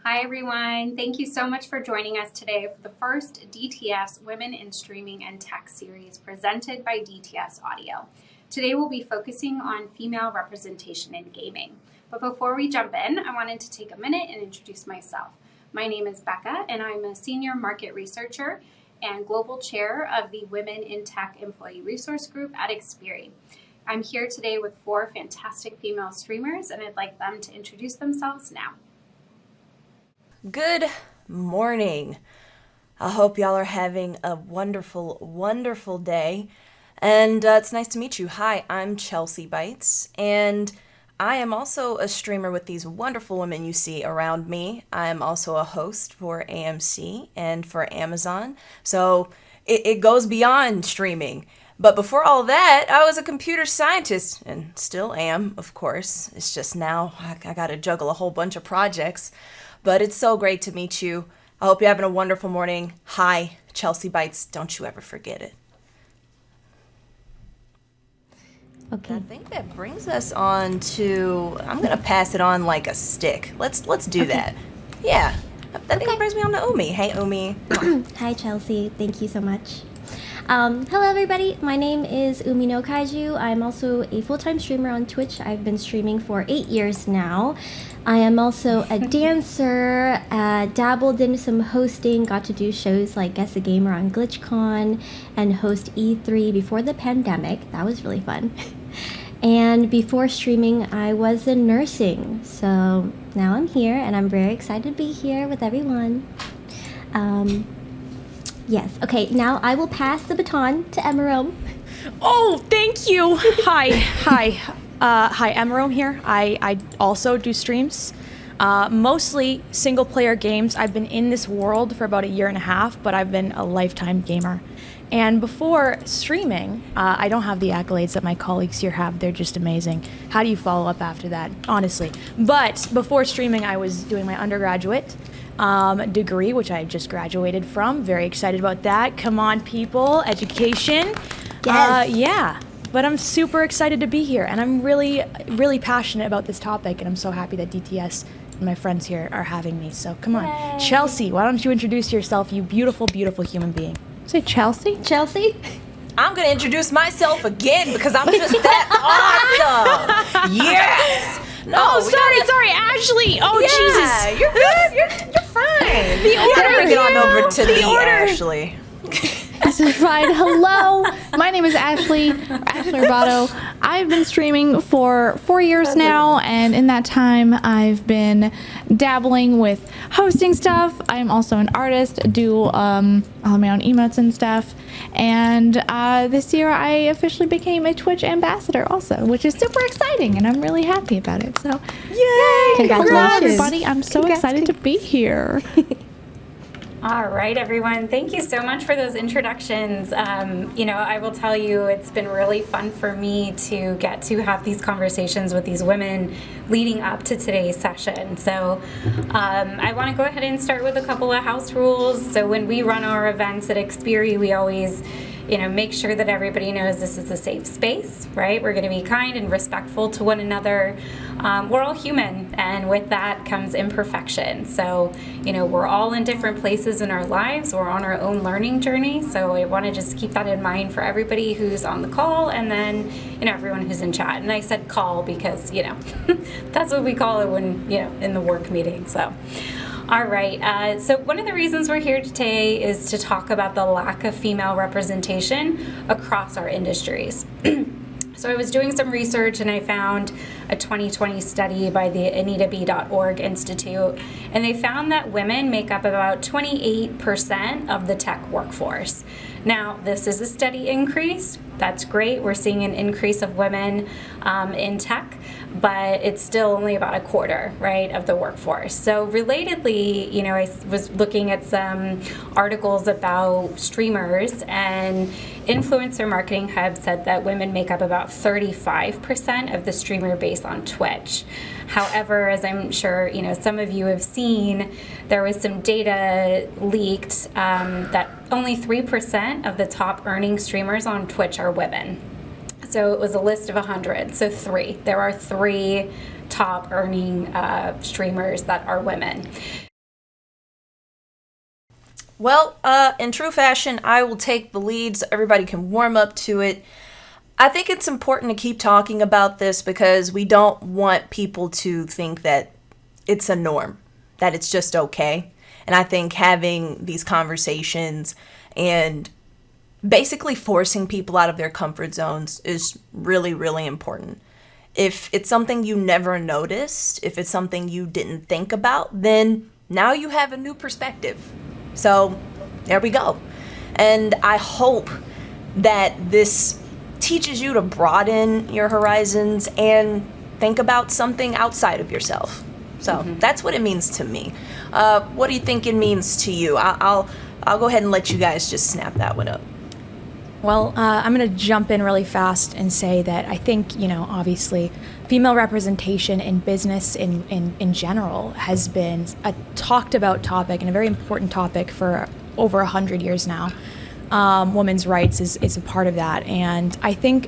Hi everyone, thank you so much for joining us today for the first DTS Women in Streaming and Tech series presented by DTS Audio. Today we'll be focusing on female representation in gaming. But before we jump in, I wanted to take a minute and introduce myself. My name is Becca and I'm a senior market researcher and global chair of the Women in Tech Employee Resource Group at Xperi. I'm here today with 4 fantastic female streamers and I'd like them to introduce themselves now. Good morning. I hope y'all are having a wonderful, wonderful day. And it's nice to meet you. Hi, I'm Chelsea Bites, and I am also a streamer with these wonderful women you see around me. I am also a host for AMC and for Amazon, so it goes beyond streaming. But before all that, I was a computer scientist, and still am, of course. It's just now I gotta juggle a whole bunch of projects. But it's so great to meet you. I hope you're having a wonderful morning. Hi, Chelsea Bites. Don't you ever forget it. Okay. I think that brings us on to, I'm going to pass it on like a stick. Let's do that. Yeah. I think it brings me on to Umi. Hey, Umi. Hi, Chelsea. Thank you so much. Hello, everybody. My name is Umi no Kaiju. I'm also a full-time streamer on Twitch. I've been streaming for 8 years now. I am also a dancer, dabbled in some hosting, got to do shows like Guess a Gamer on GlitchCon and host E3 before the pandemic. That was really fun. And before streaming, I was in nursing. So now I'm here and I'm very excited to be here with everyone. Yes. Okay, now I will pass the baton to Emerome. Oh, thank you. Hi, Emerome here. I also do streams, mostly single-player games. I've been in this world for about 1.5 years, but I've been a lifetime gamer. And before streaming, I don't have the accolades that my colleagues here have. They're just amazing. How do you follow up after that, honestly? But before streaming, I was doing my undergraduate degree, which I just graduated from. Very excited about that. Come on, people. Education. Yes. Yeah. But I'm super excited to be here, and I'm really, really passionate about this topic, and I'm so happy that DTS and my friends here are having me. So come on. Yay. Chelsea, why don't you introduce yourself, you beautiful, beautiful human being? Say Chelsea? Chelsea? I'm going to introduce myself again because I'm just that awesome. Yes. No, sorry, Ashley. Oh, yeah, Jesus. You're good. You're fine. The order. Bring it on over to the order. Ashley. This is fine. Hello. My name is Ashley Robato. I've been streaming for 4 years now, and in that time, I've been dabbling with hosting stuff. I'm also an artist, do all my own emotes and stuff. And this year, I officially became a Twitch ambassador also, which is super exciting, and I'm really happy about it. So, Yay! Congratulations. Hello, everybody. I'm so excited to be here. All right, everyone. Thank you so much for those introductions. I will tell you, it's been really fun for me to get to have these conversations with these women leading up to today's session. So I want to go ahead and start with a couple of house rules. So when we run our events at Xperi, we always make sure that everybody knows this is a safe space, right? We're going to be kind and respectful to one another. We're all human, and with that comes imperfection. So, we're all in different places in our lives. We're on our own learning journey. So I want to just keep that in mind for everybody who's on the call and then, everyone who's in chat. And I said call because, that's what we call it when, in the work meeting. So. All right, so one of the reasons we're here today is to talk about the lack of female representation across our industries. So I was doing some research and I found a 2020 study by the AnitaB.org Institute, and they found that women make up about 28% of the tech workforce. Now, this is a steady increase. That's great. We're seeing an increase of women in tech, but it's still only about a quarter, right, of the workforce. So relatedly, I was looking at some articles about streamers, and Influencer Marketing Hub said that women make up about 35% of the streamer base on Twitch. However, as I'm sure some of you have seen, there was some data leaked that only 3% of the top earning streamers on Twitch are women. So it was a list of 100, so 3. There are 3 top earning streamers that are women. Well, in true fashion, I will take the lead so everybody can warm up to it. I think it's important to keep talking about this because we don't want people to think that it's a norm, that it's just okay. And I think having these conversations and basically forcing people out of their comfort zones is really, really important. If it's something you never noticed, if it's something you didn't think about, then now you have a new perspective. So there we go. And I hope that this teaches you to broaden your horizons and think about something outside of yourself. So that's what it means to me. What do you think it means to you? I'll go ahead and let you guys just snap that one up. Well, I'm going to jump in really fast and say that I think, obviously, female representation in business in general has been a talked about topic and a very important topic for over 100 years now. Women's rights is a part of that. And I think,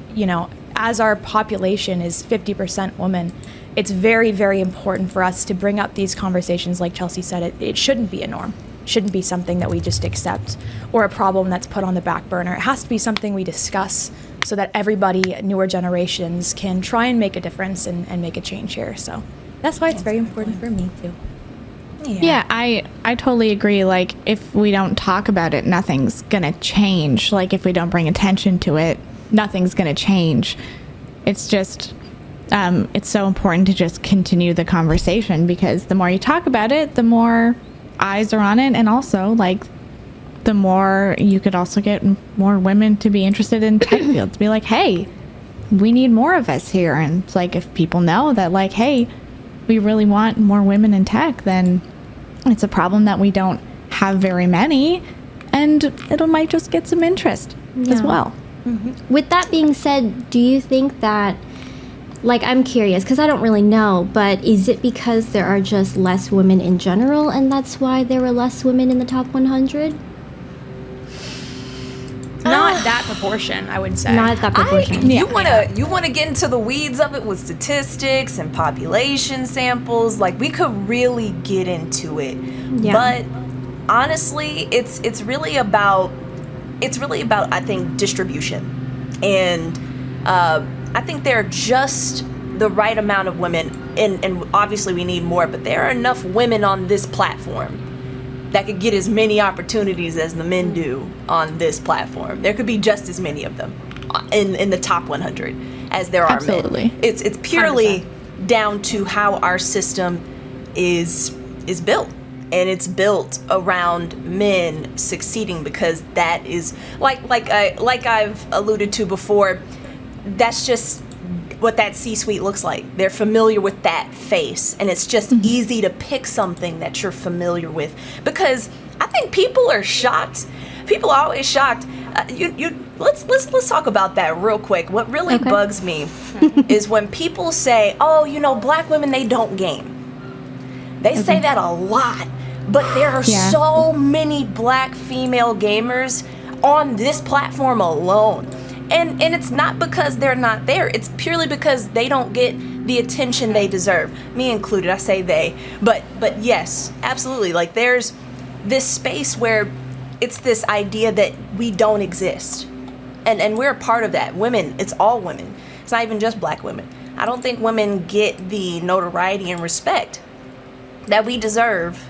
as our population is 50% women, it's very, very important for us to bring up these conversations. Like Chelsea said, it shouldn't be a norm. Shouldn't be something that we just accept or a problem that's put on the back burner. It has to be something we discuss so that everybody, newer generations, can try and make a difference and make a change here. So that's why it's very important for me too. Yeah, I totally agree. Like, if we don't talk about it, nothing's gonna change. Like, if we don't bring attention to it, nothing's gonna change. It's just, it's so important to just continue the conversation because the more you talk about it, the more eyes are on it, and also like the more you could also get more women to be interested in tech fields. Be like, hey, we need more of us here. And it's like, if people know that, like, hey, we really want more women in tech, then it's a problem that we don't have very many, and it might just get some interest as well. With that being said, do you think that, like, I'm curious because I don't really know, but is it because there are just less women in general and that's why there were less women in the top 100? Not that proportion, I would say. Not at that proportion. You wanna get into the weeds of it with statistics and population samples. Like, we could really get into it. Yeah. But honestly, it's really about I think distribution. And I think there are just the right amount of women, and obviously we need more, but there are enough women on this platform that could get as many opportunities as the men do on this platform. There could be just as many of them in the top 100 as there are Absolutely. men. It's purely 100%. down to how our system is built. And it's built around men succeeding because that is like I've alluded to before. That's just what that C-suite looks like. They're familiar with that face, and it's just easy to pick something that you're familiar with. Because I think people are shocked. People are always shocked. Let's talk about that real quick. What really bugs me is when people say, "Oh, black women, they don't game." They say that a lot, but there are so many black female gamers on this platform alone. And it's not because they're not there. It's purely because they don't get the attention they deserve. Me included, I say they. But yes, absolutely. Like, there's this space where it's this idea that we don't exist. And we're a part of that. Women, it's all women. It's not even just black women. I don't think women get the notoriety and respect that we deserve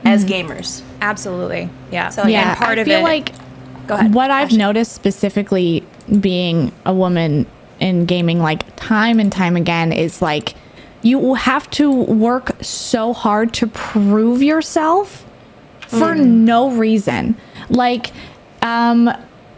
as gamers. Absolutely. Yeah. So, Yeah, and part I of feel it. like Go ahead. what I've noticed specifically being a woman in gaming, like, time and time again, is like you have to work so hard to prove yourself for no reason. Like,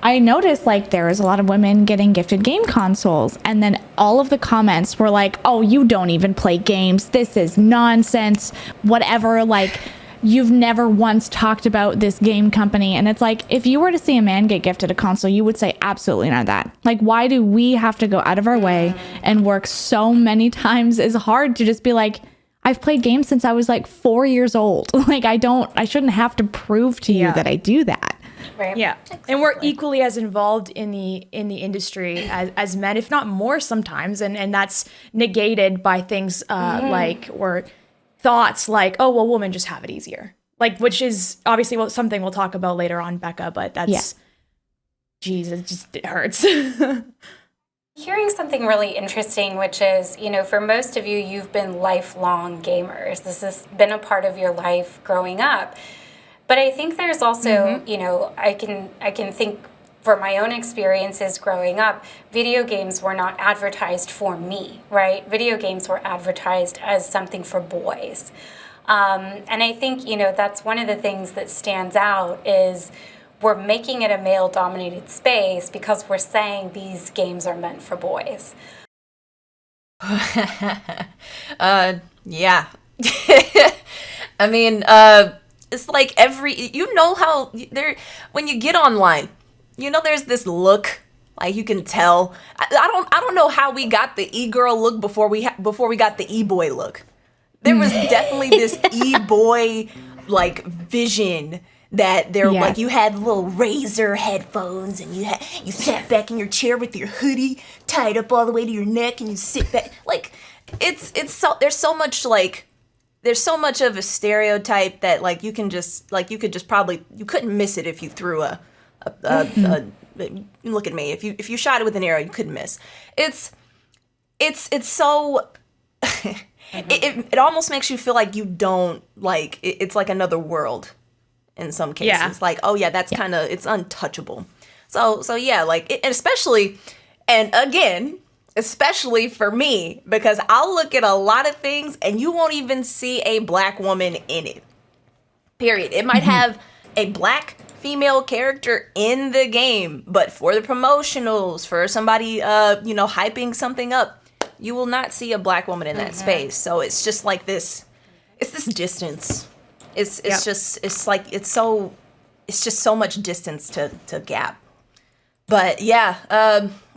I noticed, like, there was a lot of women getting gifted game consoles, and then all of the comments were like, "Oh, you don't even play games. This is nonsense. Whatever. Like, you've never once talked about this game company." And it's like, if you were to see a man get gifted a console, you would say absolutely not that. Like, why do we have to go out of our way and work so many times as hard to just be like, I've played games since I was like 4 years old. Like, I shouldn't have to prove to you that I do that. Right. Yeah, and we're equally as involved in the industry as men, if not more sometimes, and that's negated by things like or thoughts like, "Oh, well, women just have it easier." like, which is obviously something we'll talk about later on, Becca, but that's, Jesus, it hurts. Hearing something really interesting, which is, for most of you, you've been lifelong gamers. This has been a part of your life growing up. But I think there's also, I can think for my own experiences growing up, video games were not advertised for me, right? Video games were advertised as something for boys. And I think, that's one of the things that stands out is we're making it a male-dominated space because we're saying these games are meant for boys. Yeah. I mean, it's like how when you get online, there's this look, like you can tell. I don't know how we got the e-girl look before we got the e-boy look. There was definitely this e-boy like vision that like you had little Razer headphones and you sat back in your chair with your hoodie tied up all the way to your neck and you sit back like it's so there's so much of a stereotype that like you could just probably you couldn't miss it if you threw a look at me, if you shot it with an arrow you couldn't miss. It's so it almost makes you feel like you don't like it's like another world in some cases. Like, oh yeah, that's kind of, it's untouchable. So yeah, like especially for me, because I'll look at a lot of things and you won't even see a black woman in it. Period. It might have a black female character in the game, but for the promotionals, for somebody hyping something up, you will not see a black woman in that space. So it's just like this distance. It's just so much distance to gap. But yeah,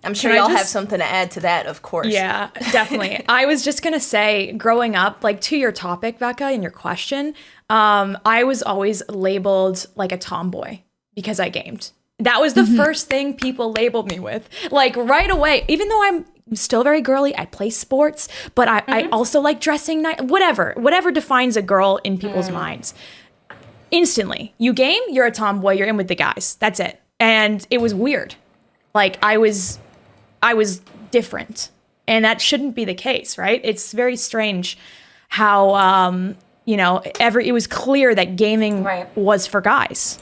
I'm sure y'all have something to add to that, of course. Yeah, definitely. I was just going to say, growing up, like to your topic, Becca, and your question, I was always labeled like a tomboy because I gamed. That was the first thing people labeled me with. Like right away, even though I'm still very girly, I play sports, but I also like dressing nice, whatever defines a girl in people's minds. Instantly, you game, you're a tomboy, you're in with the guys. That's it. And it was weird. Like I was different, and that shouldn't be the case, right? It's very strange how it was clear that gaming was for guys.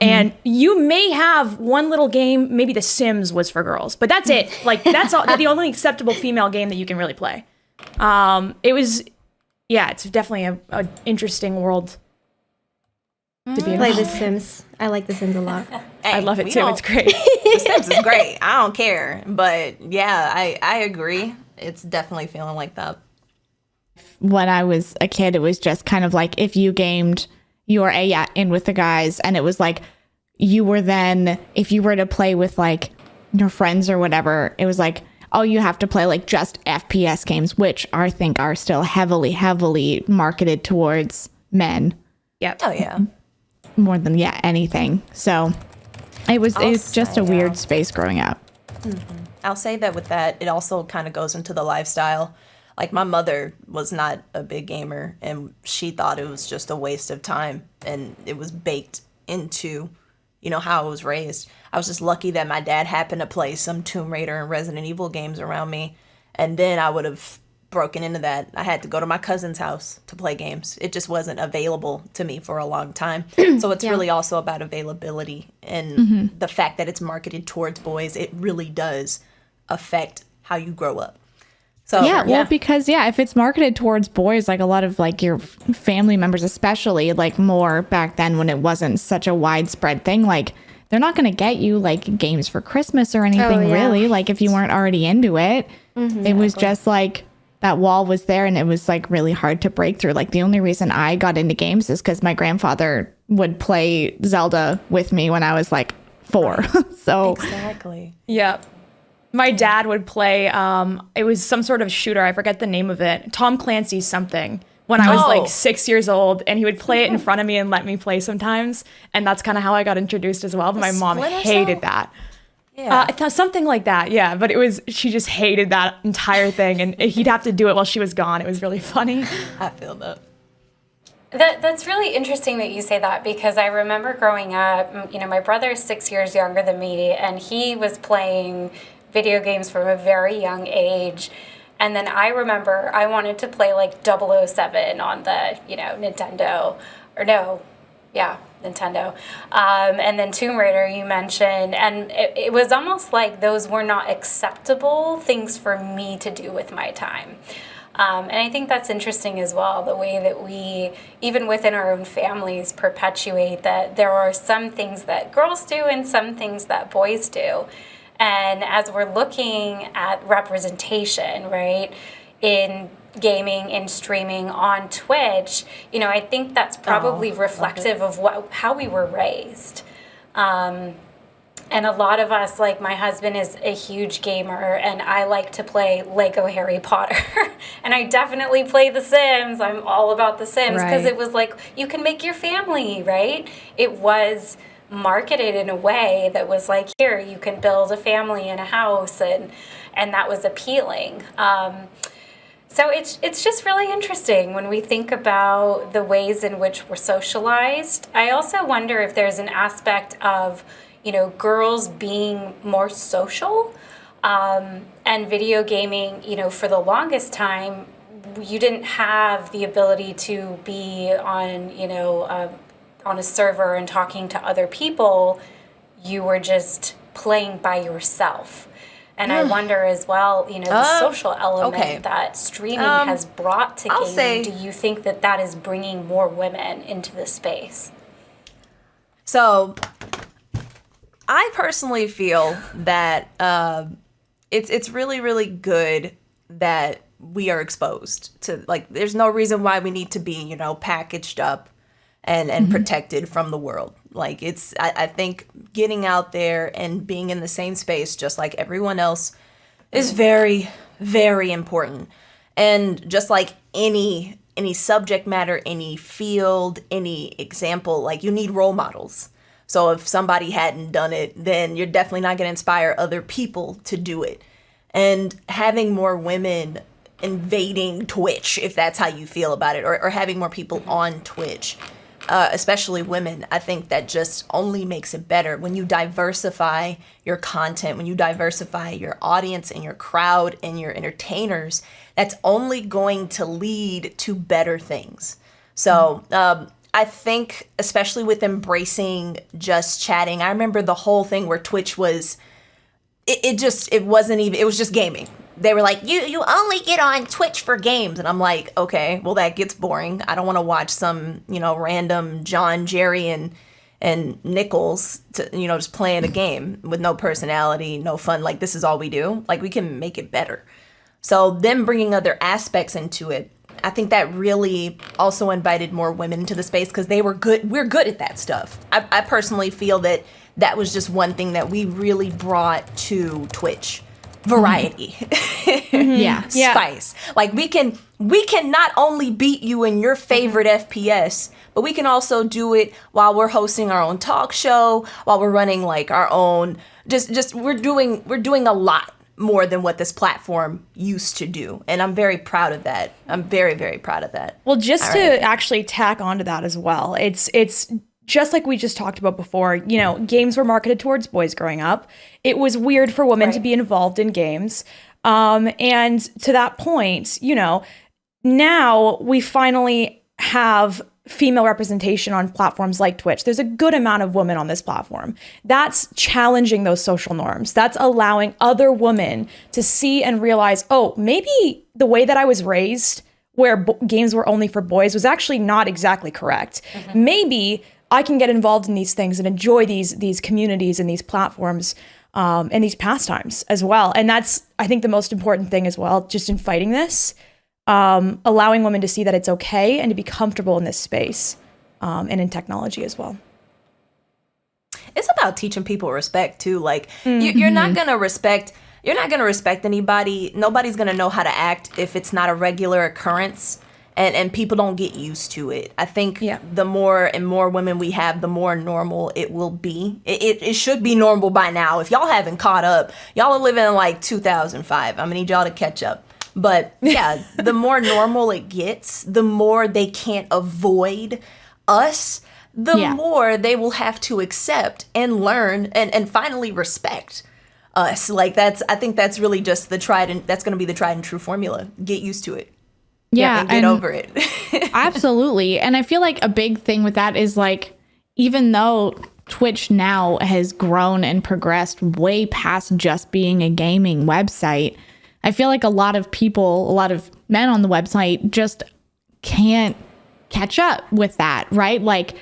And you may have one little game, maybe The Sims was for girls, but that's it. Like that's the only acceptable female game that you can really play. It's definitely a interesting world to be in. Play The Sims. I like The Sims a lot. Hey, I love it too. It's great. The Sims is great. I don't care. But yeah, I agree. It's definitely feeling like that. When I was a kid, it was just kind of like if you gamed, you were in with the guys, and it was like you were then, if you were to play with like your friends or whatever, it was like, oh, you have to play like just FPS games, which I think are still heavily marketed towards men. Yep. Oh yeah. More than anything. So it's just a weird space growing up. I'll say that with that, it also kind of goes into the lifestyle. Like my mother was not a big gamer and she thought it was just a waste of time, and it was baked into, how I was raised. I was just lucky that my dad happened to play some Tomb Raider and Resident Evil games around me, and then I would have broken into that. I had to go to my cousin's house to play games. It just wasn't available to me for a long time. So it's really also about availability and the fact that it's marketed towards boys. It really does affect how you grow up. So because if it's marketed towards boys, like a lot of like your family members, especially like more back then when it wasn't such a widespread thing, like they're not going to get you like games for Christmas or anything really. Like if you weren't already into it, it was just like that wall was there, and it was like really hard to break through. Like the only reason I got into games is because my grandfather would play Zelda with me when I was like 4. So exactly. Yeah. My dad would play, it was some sort of shooter. I forget the name of it. Tom Clancy's something. When I was like 6 years old, and he would play it in front of me and let me play sometimes. And that's kind of how I got introduced as well. But my mom hated that. Yeah. Something like that. Yeah. But she just hated that entire thing. And he'd have to do it while she was gone. It was really funny. I feel that. That's really interesting that you say that, because I remember growing up, my brother is 6 years younger than me, and he was playing video games from a very young age. And then I remember I wanted to play like 007 on the, Nintendo, or no, yeah, Nintendo. And then Tomb Raider you mentioned, and it was almost like those were not acceptable things for me to do with my time. And I think that's interesting as well, the way that we, even within our own families, perpetuate that there are some things that girls do and some things that boys do. And as we're looking at representation, right, in gaming and streaming on Twitch, I think that's probably reflective of how we were raised. And a lot of us, like my husband is a huge gamer, and I like to play Lego Harry Potter. And I definitely play The Sims. I'm all about The Sims, because it was like, you can make your family, right? It was marketed in a way that was like, here, you can build a family in a house, and that was appealing. So it's just really interesting when we think about the ways in which we're socialized. I also wonder if there's an aspect of girls being more social, and video gaming, for the longest time, you didn't have the ability to be on a server and talking to other people. You were just playing by yourself. And I wonder as well, the social element that streaming has brought to gaming. Do you think that is bringing more women into the space? So I personally feel that it's really, really good that we are exposed to, like, there's no reason why we need to be, packaged up and protected from the world. Like, I think getting out there and being in the same space just like everyone else is very, very important. And just like any subject matter, any field, any example, like, you need role models. So if somebody hadn't done it, then you're definitely not going to inspire other people to do it. And having more women invading Twitch, if that's how you feel about it, or having more people on Twitch, especially women, I think that just only makes it better. When you diversify your content, when you diversify your audience and your crowd and your entertainers, that's only going to lead to better things. So I think, especially with embracing just chatting, I remember the whole thing where Twitch was, it was just gaming. They were like, you only get on Twitch for games. And I'm like, okay, well, that gets boring. I don't want to watch some, random John, Jerry, and Nichols, just playing a game with no personality, no fun. Like, this is all we do. Like, we can make it better. So them bringing other aspects into it, I think that really also invited more women into the space, because they were good. We're good at that stuff. I personally feel that was just one thing that we really brought to Twitch. Variety. Yeah. Spice. Like, we can not only beat you in your favorite FPS, but we can also do it while we're hosting our own talk show, while we're running like our own, we're doing a lot more than what this platform used to do. And I'm very proud of that. I'm very, very proud of that. Well, just to actually tack onto that as well, it's just like we just talked about before, games were marketed towards boys growing up. It was weird for women to be involved in games. And to that point, now we finally have female representation on platforms like Twitch. There's a good amount of women on this platform. That's challenging those social norms. That's allowing other women to see and realize, oh, maybe the way that I was raised, where games were only for boys, was actually not exactly correct. Maybe I can get involved in these things and enjoy these communities and these platforms and these pastimes as well. And that's, I think, the most important thing as well, just in fighting this, allowing women to see that it's okay and to be comfortable in this space and in technology as well. It's about teaching people respect too. Like, you're not gonna respect anybody. Nobody's gonna know how to act if it's not a regular occurrence. And people don't get used to it. I think the more and more women we have, the more normal it will be. It should be normal by now. If y'all haven't caught up, y'all are living in like 2005. I'm gonna need y'all to catch up. But yeah, the more normal it gets, the more they can't avoid us, the more they will have to accept and learn and finally respect us. Like I think that's really just that's going to be the tried and true formula. Get used to it. Yeah. And get over it. Absolutely. And I feel like a big thing with that is like, even though Twitch now has grown and progressed way past just being a gaming website, I feel like a lot of men on the website just can't catch up with that, right? Like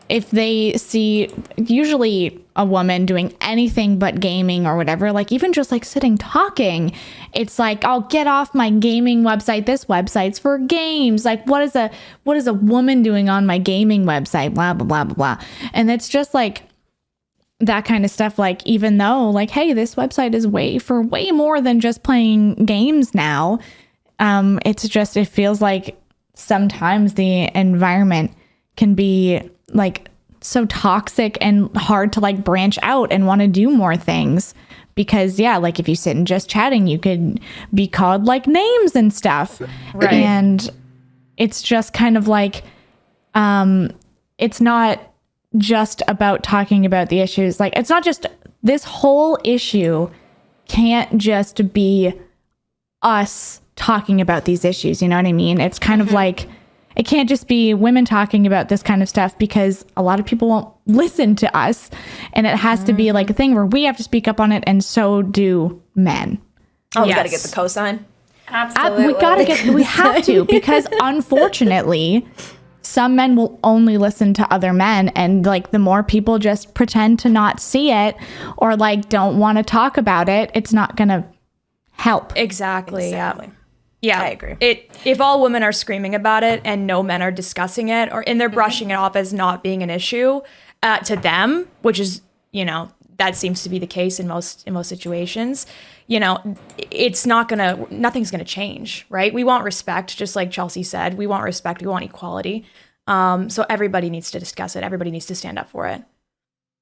if they see usually a woman doing anything but gaming or whatever, like even just like sitting talking, it's like, I'll get off my gaming website. This website's for games. Like what is a woman doing on my gaming website? Blah, blah, blah, blah, blah. And it's just like that kind of stuff. Like, even though like, hey, this website is way more than just playing games now. It feels like sometimes the environment can be like so toxic and hard to like branch out and want to do more things, because like if you sit and just chatting, you could be called like names and stuff. Right. And it's just kind of like it's not just about talking about the issues. Like it's not just, this whole issue can't just be us talking about these issues, you know what I mean? It's kind of like, it can't just be women talking about this kind of stuff, because a lot of people won't listen to us. And it has to be like a thing where we have to speak up on it, and so do men. Oh, we got to get the cosign? Absolutely. We have to, because unfortunately, some men will only listen to other men. And like the more people just pretend to not see it or like don't want to talk about it, it's not going to help. Exactly. Yeah, I agree. If all women are screaming about it and no men are discussing it, and they're brushing it off as not being an issue to them, which is, that seems to be the case in most situations, nothing's gonna change, right? We want respect, just like Chelsea said. We want respect. We want equality. So everybody needs to discuss it. Everybody needs to stand up for it.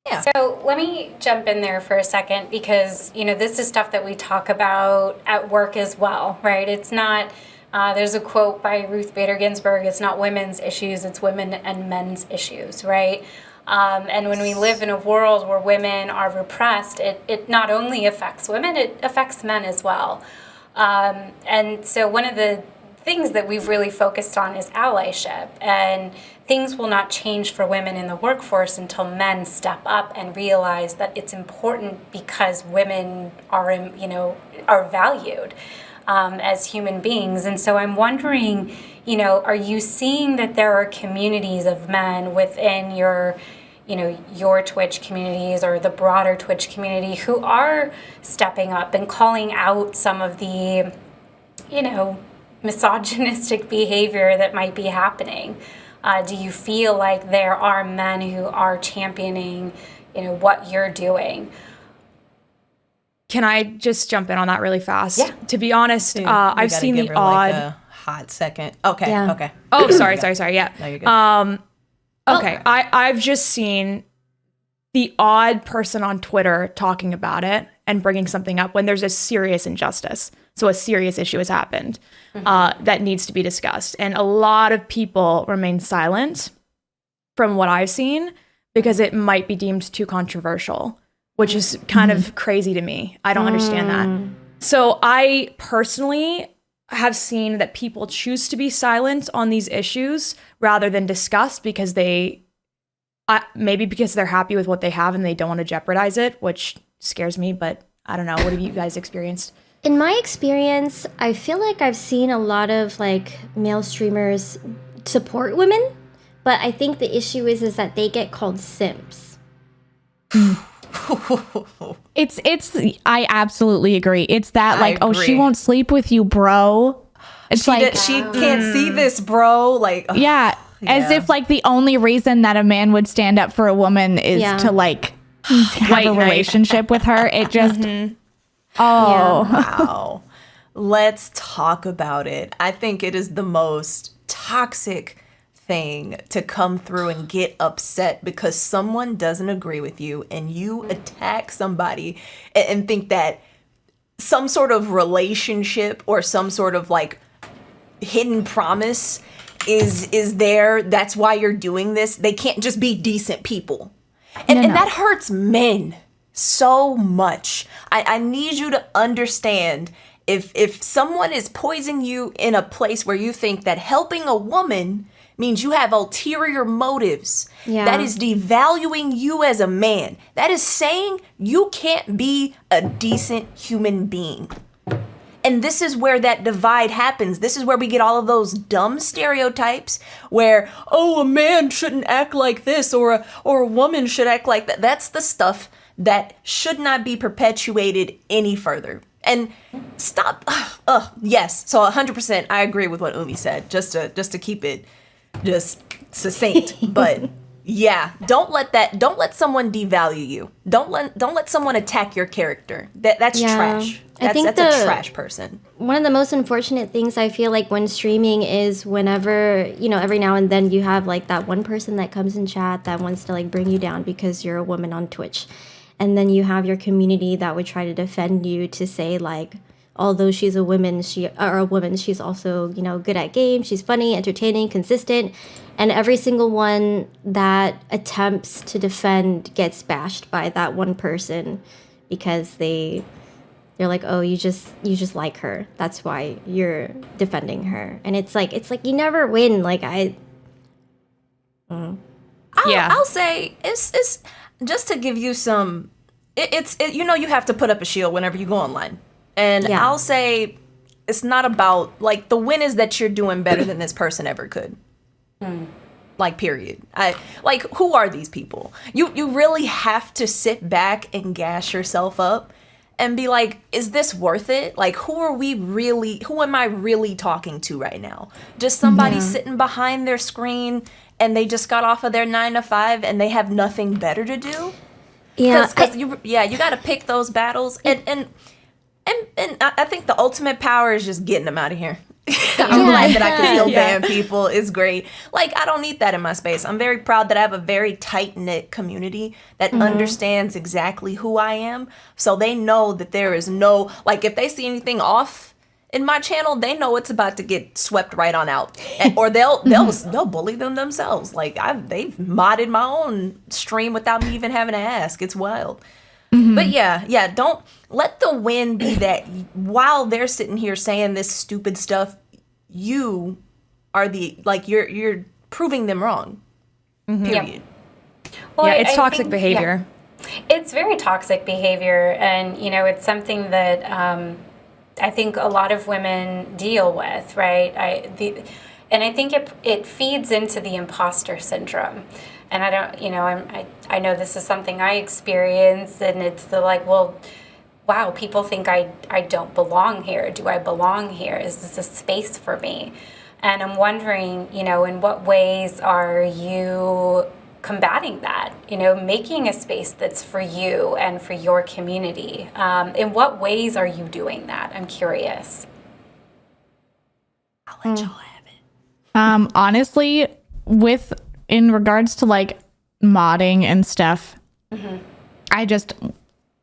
Yeah. So let me jump in there for a second, because, this is stuff that we talk about at work as well, right? It's not, there's a quote by Ruth Bader Ginsburg, it's not women's issues, it's women and men's issues, right? And when we live in a world where women are repressed, it not only affects women, it affects men as well. And so one of the things that we've really focused on is allyship, and things will not change for women in the workforce until men step up and realize that it's important, because women are valued as human beings. And so I'm wondering, are you seeing that there are communities of men within your Twitch communities or the broader Twitch community who are stepping up and calling out some of the, misogynistic behavior that might be happening? Do you feel like there are men who are championing, what you're doing? Can I just jump in on that really fast? Yeah. To be honest, I've seen the odd. Like a hot second. Okay. Yeah. Okay. Oh, sorry. Yeah. No, you're good. Okay. I've just seen the odd person on Twitter talking about it and bringing something up when there's a serious injustice. So a serious issue has happened that needs to be discussed. And a lot of people remain silent from what I've seen, because it might be deemed too controversial, which is kind of crazy to me. I don't understand that. So I personally have seen that people choose to be silent on these issues rather than discuss, because maybe because they're happy with what they have and they don't want to jeopardize it, which scares me, but I don't know. What have you guys experienced? In my experience, I feel like I've seen a lot of like male streamers support women, but I think the issue is that they get called simps. I absolutely agree. It's that like, oh, she won't sleep with you, bro. It's she can't see this, bro. Like, yeah, as if like the only reason that a man would stand up for a woman is to like have a relationship with her. It just wow. Let's talk about it. I think it is the most toxic thing to come through and get upset because someone doesn't agree with you, and you attack somebody and think that some sort of relationship or some sort of like hidden promise is there. That's why you're doing this. They can't just be decent people. And that hurts men so much. I need you to understand, if someone is poisoning you in a place where you think that helping a woman means you have ulterior motives, that is devaluing you as a man. That is saying you can't be a decent human being. And this is where that divide happens. This is where we get all of those dumb stereotypes where, oh, a man shouldn't act like this, or a woman should act like that. That's the stuff that should not be perpetuated any further. And stop. Yes. So 100% I agree with what Umi said, just to keep it just succinct. But yeah, don't let someone devalue you. Don't let someone attack your character. That's trash. That's a trash person. One of the most unfortunate things I feel like when streaming is whenever, every now and then you have like that one person that comes in chat that wants to like bring you down because you're a woman on Twitch. And then you have your community that would try to defend you, to say like, although she's a woman, she's also, good at games, she's funny, entertaining, consistent. And every single one that attempts to defend gets bashed by that one person because they're like, oh, you just like her. That's why you're defending her. And it's like you never win. Like I'll say it's just to give you some. You have to put up a shield whenever you go online, and I'll say it's not about like the win is that you're doing better than this person ever could. Like, period. Who are these people? You really have to sit back and gas yourself up and be like, is this worth it? Like, who am I really talking to right now? Just somebody sitting behind their screen and they just got off of their 9 to 5 and they have nothing better to do? Yeah. Because you got to pick those battles. And I think the ultimate power is just getting them out of here. I'm glad that I can still ban people. It's great. Like, I don't need that in my space. I'm very proud that I have a very tight-knit community that understands exactly who I am. So they know that there is no, like, if they see anything off in my channel, they know it's about to get swept right on out. Or they'll bully them themselves. Like, they've modded my own stream without me even having to ask. It's wild. But yeah, don't let the win be that while they're sitting here saying this stupid stuff, you are you're proving them wrong. Period. Well, it's toxic behavior. Yeah. It's very toxic behavior, and it's something that I think a lot of women deal with, right? And I think it feeds into the imposter syndrome. And I don't, I know this is something I experience, and it's the like, well, wow, people think I don't belong here. Do I belong here? Is this a space for me? And I'm wondering, in what ways are you combating that? Making a space that's for you and for your community. In what ways are you doing that? I'm curious. I'll let y'all have it. Honestly, in regards to like modding and stuff, I just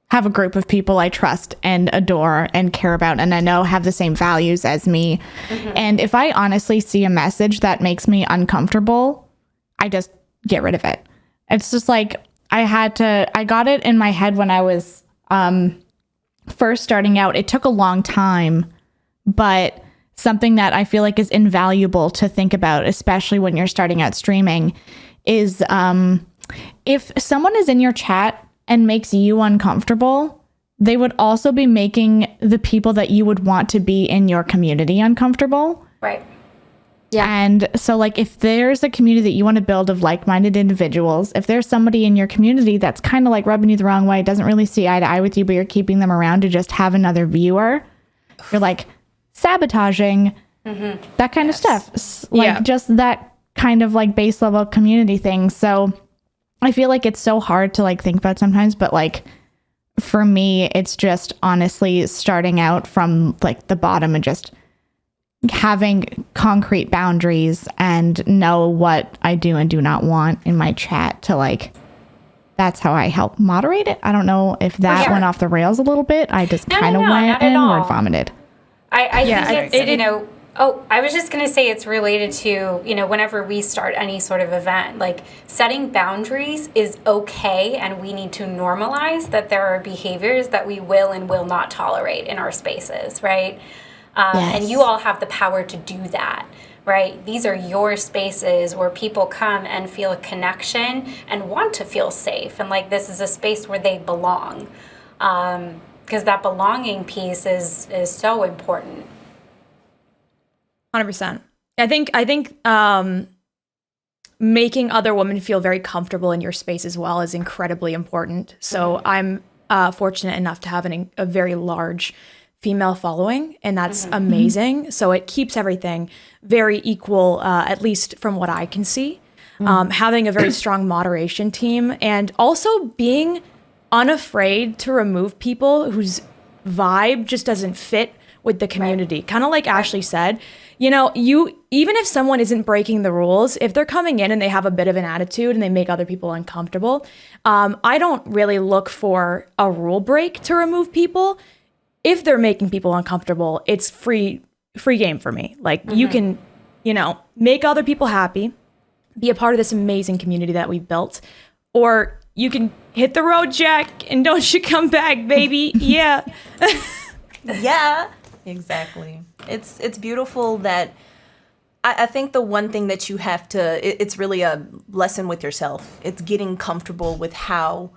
have a group of people I trust and adore and care about, and I know have the same values as me. And if I honestly see a message that makes me uncomfortable, I just get rid of it. It's just like I got it in my head when I was first starting out. It took a long time, but something that I feel like is invaluable to think about, especially when you're starting out streaming, is if someone is in your chat and makes you uncomfortable, they would also be making the people that you would want to be in your community uncomfortable. Right. Yeah. And so like if there's a community that you want to build of like-minded individuals, if there's somebody in your community that's kind of like rubbing you the wrong way, doesn't really see eye to eye with you, but you're keeping them around to just have another viewer, you're like sabotaging that kind of stuff. Like just that kind of like base level community thing. So I feel like it's so hard to like think about sometimes, but like for me, it's just honestly starting out from like the bottom and just having concrete boundaries and know what I do and do not want in my chat, to like that's how I help moderate it. I don't know if that sure. went off the rails a little bit. I just kind of no, went not at and all. word vomited. I Yeah, think it's, I was just going to say it's related to, whenever we start any sort of event, like setting boundaries is okay, and we need to normalize that there are behaviors that we will and will not tolerate in our spaces, right? And you all have the power to do that, right? These are your spaces where people come and feel a connection and want to feel safe. And like, this is a space where they belong. Because that belonging piece is so important. 100%. I think making other women feel very comfortable in your space as well is incredibly important. So I'm fortunate enough to have a very large female following, and that's amazing. So it keeps everything very equal, at least from what I can see. Having a very strong moderation team, and also being unafraid to remove people whose vibe just doesn't fit with the community. Kind of like Ashley said, even if someone isn't breaking the rules, if they're coming in and they have a bit of an attitude and they make other people uncomfortable, I don't really look for a rule break to remove people. If they're making people uncomfortable, it's free game for me. Like, you can, make other people happy, be a part of this amazing community that we've built, or you can hit the road, Jack, and don't you come back, baby. Yeah. Yeah, exactly. It's beautiful that I think the one thing that you have to, it's really a lesson with yourself. It's getting comfortable with how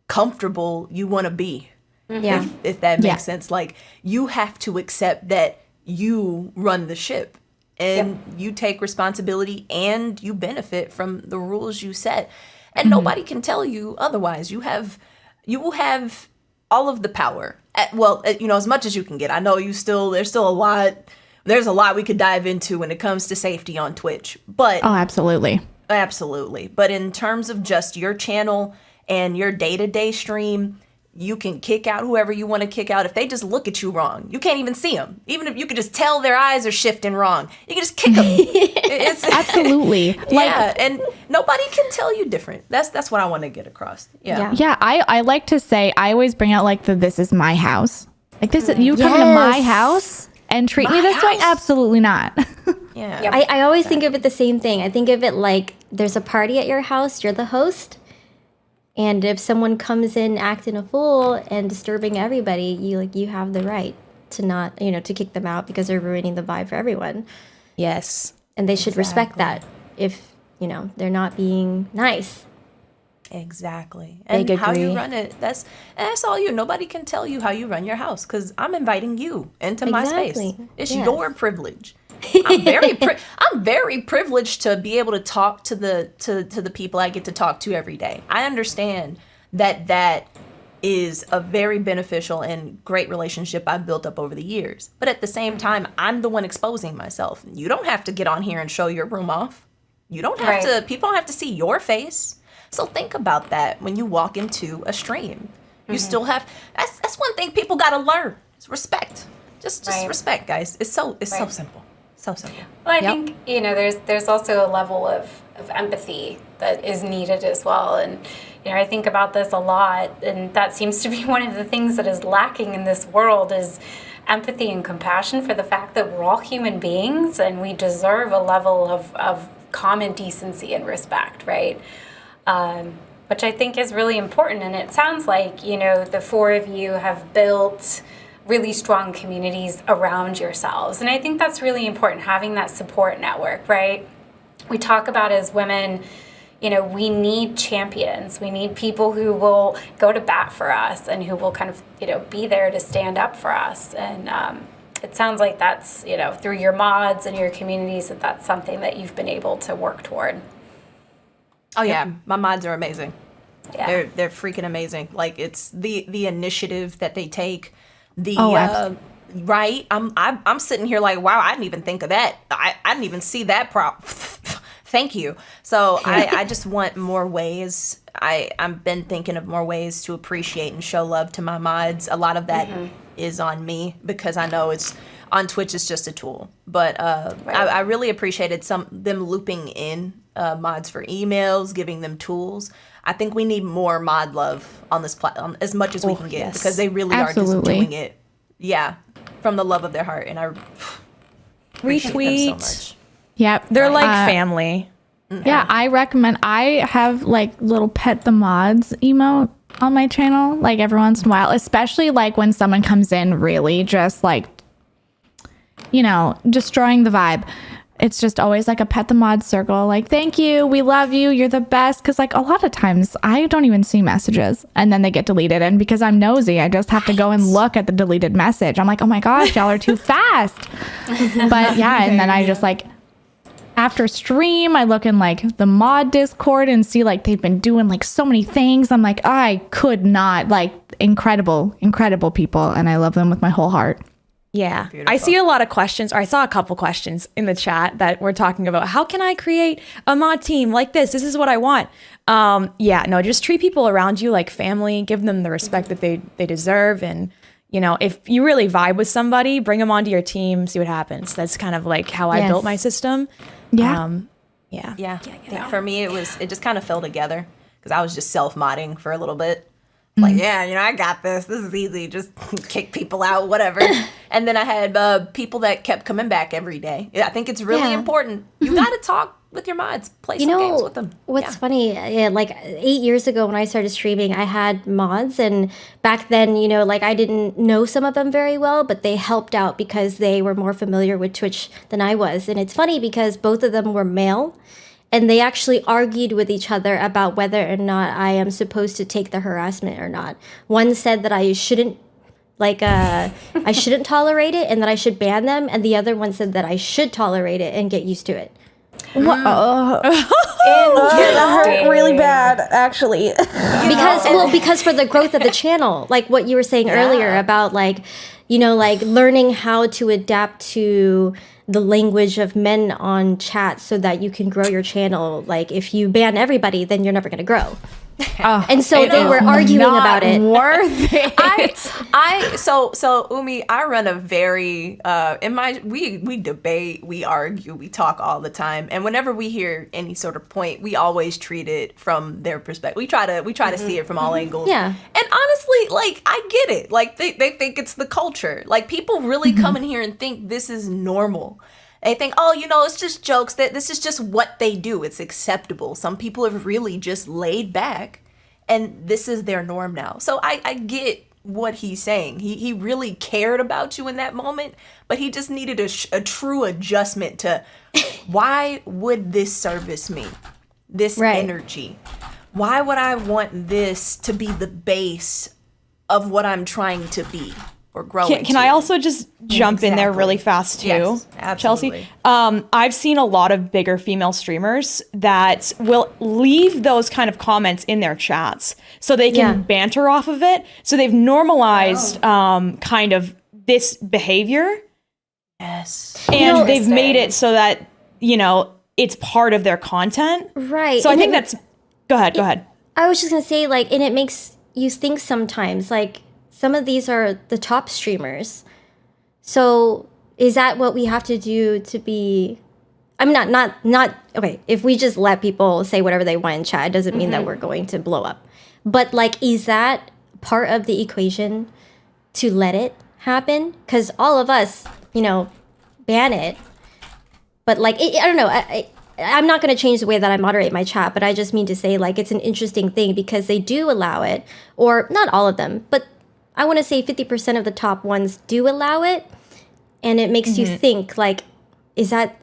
comfortable you want to be. Yeah. If that makes sense. Like, you have to accept that you run the ship and you take responsibility and you benefit from the rules you set. And nobody can tell you otherwise. You will have all of the power. As much as you can get. I know there's still a lot we could dive into when it comes to safety on Twitch. But Oh, absolutely. Absolutely. But in terms of just your channel and your day-to-day stream, you can kick out whoever you want to kick out. If they just look at you wrong, you can't even see them. Even if you could just tell their eyes are shifting wrong, you can just kick them. It's Absolutely. and nobody can tell you different. That's what I want to get across. Yeah. Yeah, I like to say, I always bring out like this is my house. Like, this, you come to my house and treat me this way? Absolutely not. Yeah. Yep. I always think of it the same thing. I think of it like there's a party at your house, you're the host, and if someone comes in acting a fool and disturbing everybody, you have the right to not, to kick them out because they're ruining the vibe for everyone. Yes. And they should respect that if, they're not being nice. Exactly. And how you run it, that's all you. Nobody can tell you how you run your house, because I'm inviting you into my space. It's your privilege. I'm very privileged to be able to talk to the people I get to talk to every day. I understand that is a very beneficial and great relationship I've built up over the years. But at the same time, I'm the one exposing myself. You don't have to get on here and show your room off. You don't have to. People don't have to see your face. So think about that when you walk into a stream. You still have. That's one thing people gotta learn. It's respect. Just respect, guys. It's so simple. So simple. Well, I think, there's also a level of empathy that is needed as well. And, I think about this a lot, and that seems to be one of the things that is lacking in this world is empathy and compassion for the fact that we're all human beings and we deserve a level of common decency and respect, right? Which I think is really important. And it sounds like, the four of you have built really strong communities around yourselves. And I think that's really important, having that support network, right? We talk about as women, we need champions. We need people who will go to bat for us and who will kind of, be there to stand up for us. And it sounds like that's, through your mods and your communities, that's something that you've been able to work toward. Oh yeah, my mods are amazing. Yeah. They're freaking amazing. Like, it's the initiative that they take. Right? I'm sitting here like, wow, I didn't even think of that. I didn't even see that Thank you. So I just want more ways. I've been thinking of more ways to appreciate and show love to my mods. A lot of that is on me, because I know it's on Twitch, it's just a tool. But I really appreciated them looping in mods for emails, giving them tools. I think we need more mod love on this platform, as much as we can get, because they really are just doing it, from the love of their heart. And I appreciate them so much. Yep. They're like family. Yeah, I recommend. I have like little pet the mods emote on my channel, like every once in a while, especially like when someone comes in really just like, destroying the vibe. It's just always like a pet the mod circle, like, thank you, we love you, you're the best. Because like a lot of times I don't even see messages and then they get deleted. And because I'm nosy, I just have to go and look at the deleted message. I'm like, oh my gosh, y'all are too fast. But yeah, and then I just like, after stream, I look in like the mod Discord and see like they've been doing like so many things. I'm like, I could not, like, incredible people. And I love them with my whole heart. Yeah. Beautiful. I see a lot of questions, or I saw a couple questions in the chat that we're talking about. How can I create a mod team like this? This is what I want. Just treat people around you like family. Give them the respect that they deserve. And, if you really vibe with somebody, bring them onto your team, see what happens. That's kind of like how I built my system. Yeah. For me, it just kind of fell together, because I was just self-modding for a little bit. Like, I got this. This is easy. Just kick people out, whatever. And then I had people that kept coming back every day. I think it's really important. You got to talk with your mods. Play some games with them. What's funny, like 8 years ago when I started streaming, I had mods. And back then, like I didn't know some of them very well, but they helped out because they were more familiar with Twitch than I was. And it's funny because both of them were male. And they actually argued with each other about whether or not I am supposed to take the harassment or not. One said that I shouldn't, I shouldn't tolerate it and that I should ban them. And the other one said that I should tolerate it and get used to it. What? That hurt really bad, actually. Because for the growth of the channel, like what you were saying earlier about learning how to adapt to the language of men on chat so that you can grow your channel. Like if you ban everybody, then you're never going to grow. And so they were arguing about it. Worth it. So Umi, I run a very we debate, we argue, we talk all the time, and whenever we hear any sort of point, we always treat it from their perspective. We try to see it from all angles. Yeah. And honestly, like, I get it. Like they think it's the culture. Like people really come in here and think this is normal. They think, it's just jokes, that this is just what they do. It's acceptable. Some people have really just laid back, and this is their norm now. So I get what he's saying. He really cared about you in that moment, but he just needed a true adjustment to why would this service me? This energy. Why would I want this to be the base of what I'm trying to be? Can I also just jump in there really fast too? Yes, absolutely. Chelsea? I've seen a lot of bigger female streamers that will leave those kind of comments in their chats so they can banter off of it. So they've normalized kind of this behavior. Yes. And they've made it so that, it's part of their content. Right. So I think that's... Go ahead. I was just going to say, and it makes you think sometimes, some of these are the top streamers. So is that what we have to do to be... I'm not okay, if we just let people say whatever they want in chat, it doesn't mean that we're going to blow up. But, is that part of the equation to let it happen? Because all of us, ban it. But, I don't know. I'm not going to change the way that I moderate my chat, but I just mean to say, it's an interesting thing because they do allow it. Or, not all of them, but... I want to say 50% of the top ones do allow it, and it makes you think, is that...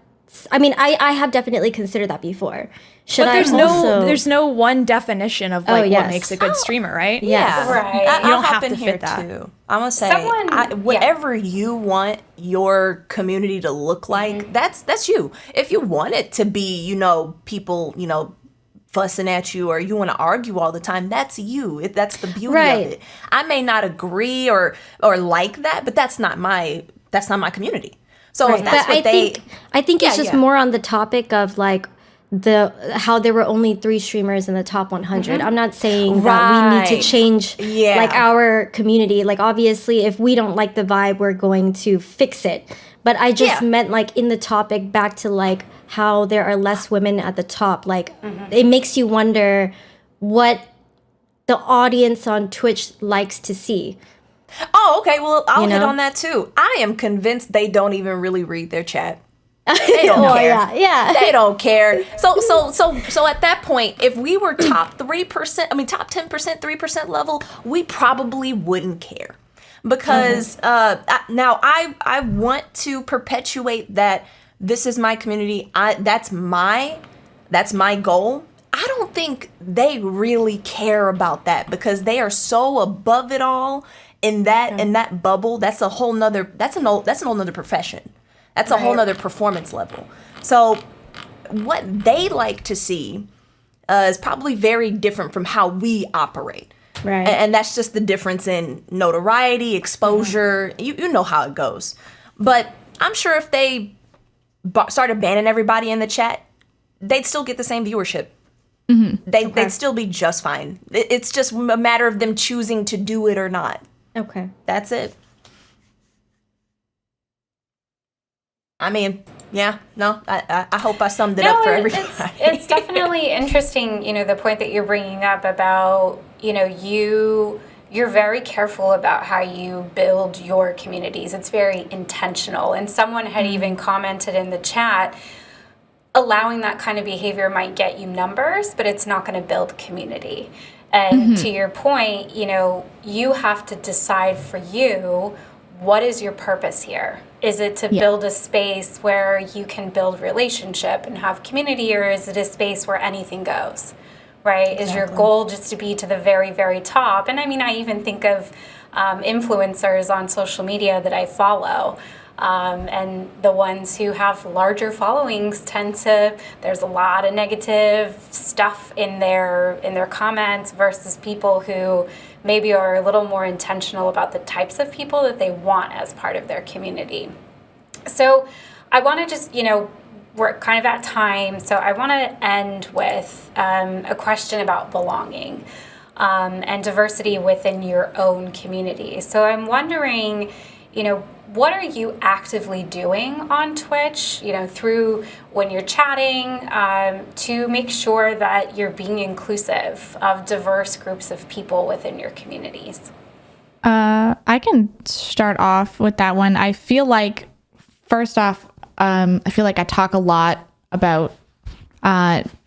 I mean, I have definitely considered that before. There's no one definition of what makes a good streamer, right? Yes. Yeah, right. You don't have to here fit that. Too. I'm gonna say whatever you want your community to look like, that's you. If you want it to be, people, fussing at you or you want to argue all the time, that's you. That's the beauty of it. I may not agree or like that, but that's not my community. So if that's but I think it's just more on the topic of how there were only 3 streamers in the top 100. I'm not saying that we need to change like our community. Like obviously if we don't like the vibe, we're going to fix it. But I just meant like in the topic back to like how there are less women at the top. Like it makes you wonder what the audience on Twitch likes to see. Oh, okay. Well, I'll hit on that too. I am convinced they don't even really read their chat. They don't care. Yeah. They don't care. So at that point, if we were top 3%, I mean top 10%, 3% level, we probably wouldn't care. Because now I want to perpetuate that this is my community. That's my goal. I don't think they really care about that because they are so above it all in that bubble. That's a whole nother profession. That's a whole nother performance level. So what they like to see is probably very different from how we operate. Right. And that's just the difference in notoriety, exposure. You know how it goes. But I'm sure if they started banning everybody in the chat, they'd still get the same viewership. They'd still be just fine. It's just a matter of them choosing to do it or not. Okay. That's it. I mean, I hope I summed it up for everybody. It's definitely interesting, the point that you're bringing up about, you're very careful about how you build your communities. It's very intentional. And someone had even commented in the chat, allowing that kind of behavior might get you numbers, but it's not going to build community. And to your point, you have to decide for you, what is your purpose here? Is it to build a space where you can build relationship and have community, or is it a space where anything goes, right? Exactly. Is your goal just to be to the very, very top? And I mean, I even think of influencers on social media that I follow. And the ones who have larger followings there's a lot of negative stuff in their comments versus people who maybe are a little more intentional about the types of people that they want as part of their community. So I want to just, we're kind of at time, so I want to end with a question about belonging and diversity within your own community. So I'm wondering, what are you actively doing on Twitch, through when you're chatting, to make sure that you're being inclusive of diverse groups of people within your communities? I can start off with that one. I feel like, first off, I feel like I talk a lot about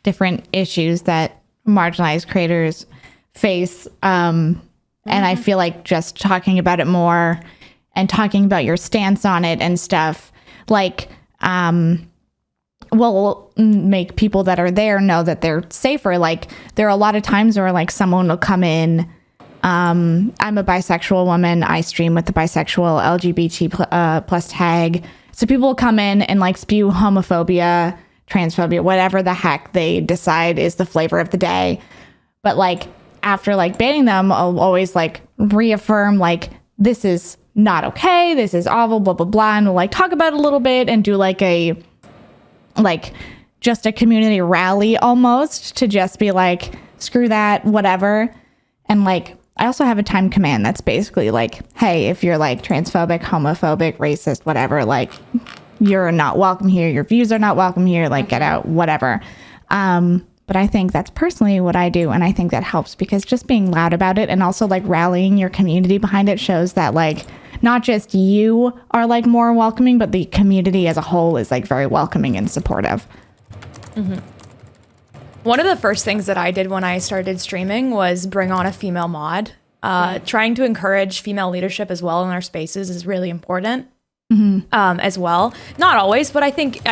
different issues that marginalized creators face. And I feel like just talking about it more and talking about your stance on it and stuff, like, will make people that are there know that they're safer. Like, there are a lot of times where, like, someone will come in. I'm a bisexual woman. I stream with the bisexual LGBT plus tag. So people will come in and, like, spew homophobia, transphobia, whatever the heck they decide is the flavor of the day. But, like, after, like, banning them, I'll always, like, reaffirm, like, this is not okay, this is awful, blah, blah, blah, and we'll, like, talk about it a little bit and do, like, just a community rally almost, to just be like, screw that, whatever. And, like, I also have a time command that's basically like, hey, if you're, like, transphobic, homophobic, racist, whatever, like, you're not welcome here, your views are not welcome here, like, get out, whatever. But I think that's personally what I do, and I think that helps, because just being loud about it and also, like, rallying your community behind it shows that, like, not just you are, like, more welcoming, but the community as a whole is, like, very welcoming and supportive. One of the first things that I did when I started streaming was bring on a female mod. Trying to encourage female leadership as well in our spaces is really important. As well. Not always, but I think,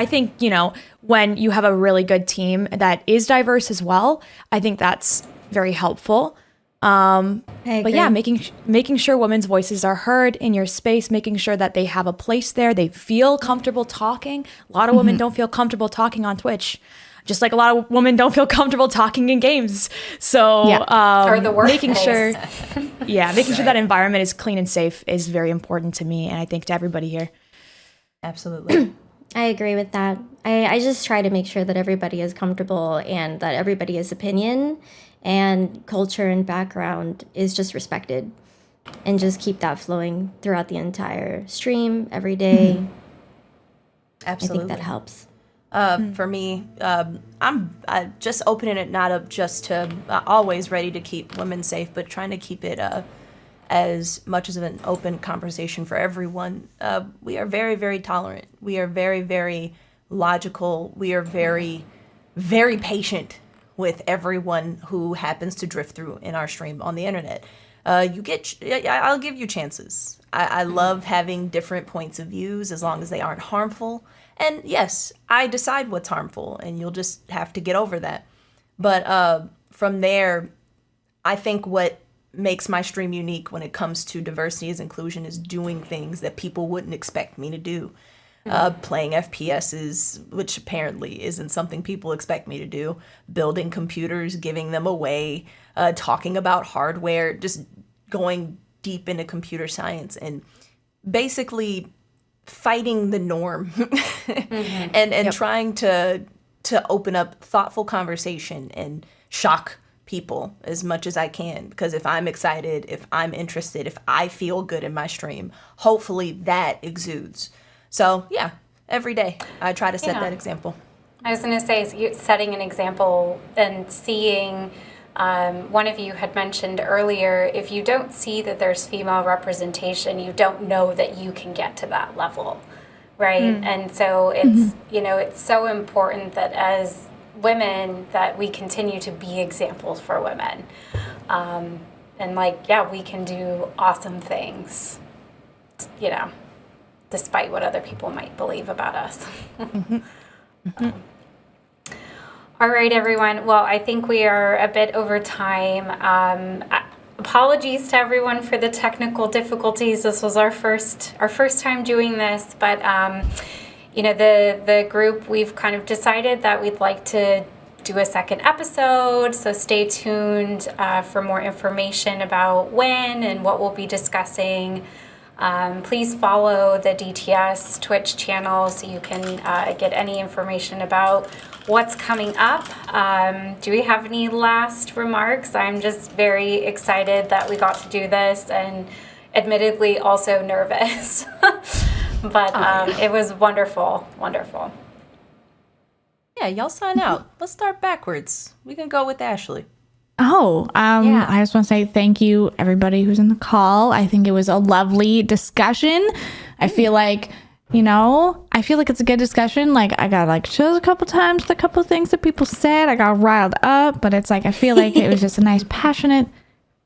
when you have a really good team that is diverse as well, I think that's very helpful. But yeah, making sure women's voices are heard in your space, making sure that they have a place there, they feel comfortable talking. A lot of women don't feel comfortable talking on Twitch. Just like a lot of women don't feel comfortable talking in games. So or the workplace. making sure that environment is clean and safe is very important to me, and I think to everybody here. Absolutely. I agree with that. I just try to make sure that everybody is comfortable and that everybody's opinion and culture and background is just respected, and just keep that flowing throughout the entire stream every day. Absolutely. I think that helps. For me, I'm just opening it not up just to always ready to keep women safe, but trying to keep it as much as an open conversation for everyone. We are very, very tolerant. We are very, very logical. We are very, very patient with everyone who happens to drift through in our stream on the internet. I'll give you chances. I love having different points of views as long as they aren't harmful. And yes, I decide what's harmful, and you'll just have to get over that. But from there, I think what makes my stream unique when it comes to diversity as inclusion is doing things that people wouldn't expect me to do. Playing FPSs, which apparently isn't something people expect me to do. Building computers, giving them away, talking about hardware, just going deep into computer science and basically fighting the norm and trying to open up thoughtful conversation and shock people as much as I can, because if I'm excited, if I'm interested, if I feel good in my stream, hopefully that exudes. So yeah, every day I try to set that example. I was going to say, setting an example and seeing, one of you had mentioned earlier, if you don't see that there's female representation, you don't know that you can get to that level, right? And so it's, it's so important that as women that we continue to be examples for women. And we can do awesome things, despite what other people might believe about us. All right, everyone. Well, I think we are a bit over time. Apologies to everyone for the technical difficulties. This was our first time doing this, but the group, we've kind of decided that we'd like to do a second episode. So stay tuned for more information about when and what we'll be discussing. Please follow the DTS Twitch channel so you can get any information about what's coming up. Do we have any last remarks? I'm just very excited that we got to do this, and admittedly also nervous. But it was wonderful. Yeah, y'all sign out. Let's start backwards. We can go with Ashley. I just want to say thank you, everybody who's in the call. I think it was a lovely discussion. I feel like, it's a good discussion. Like, I got chills a couple times, the couple things that people said. I got riled up, but it's I feel like it was just a nice, passionate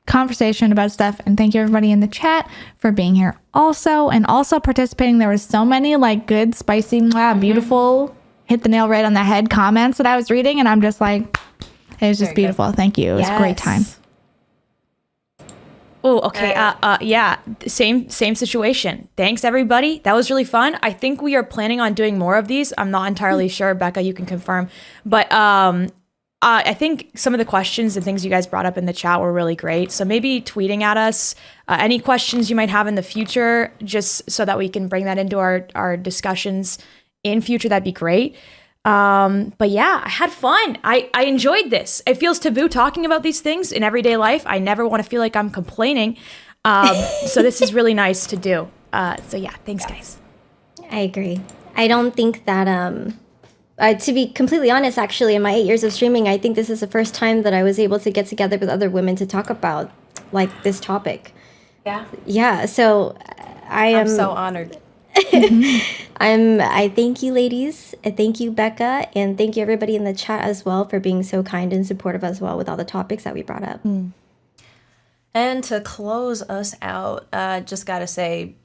conversation about stuff. And thank you, everybody in the chat, for being here also, and also participating. There was so many good, spicy, beautiful, hit the nail right on the head comments that I was reading, and I'm just it was just beautiful. Good. Thank you. It was a great time. Oh, okay. Same situation. Thanks, everybody. That was really fun. I think we are planning on doing more of these. I'm not entirely sure. Becca, you can confirm. But I think some of the questions and things you guys brought up in the chat were really great. So maybe tweeting at us any questions you might have in the future, just so that we can bring that into our discussions in future. That'd be great. But yeah, I had fun. I enjoyed this. It feels taboo talking about these things in everyday life. I never want to feel like I'm complaining. So this is really nice to do. So yeah, thanks guys. I agree. I don't think that, to be completely honest, actually, in my 8 years of streaming, I think this is the first time that I was able to get together with other women to talk about this topic. Yeah. Yeah. So I'm so honored. I thank you, ladies. Thank you, Becca, and thank you everybody in the chat as well for being so kind and supportive as well with all the topics that we brought up. And to close us out, just gotta say,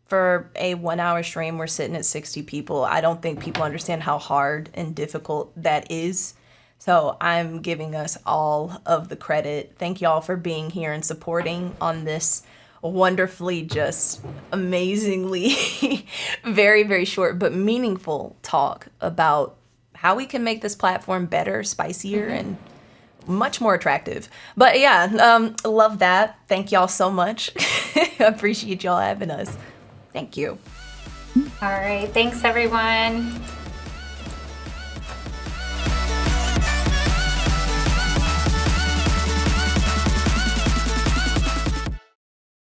for a 1 hour stream, we're sitting at 60 people. I don't think people understand how hard and difficult that is. So I'm giving us all of the credit. Thank y'all for being here and supporting on this wonderfully, just amazingly very, very short but meaningful talk about how we can make this platform better, spicier, and much more attractive. But yeah, love that. Thank y'all so much. I appreciate y'all having us. Thank you. All right. Thanks, everyone.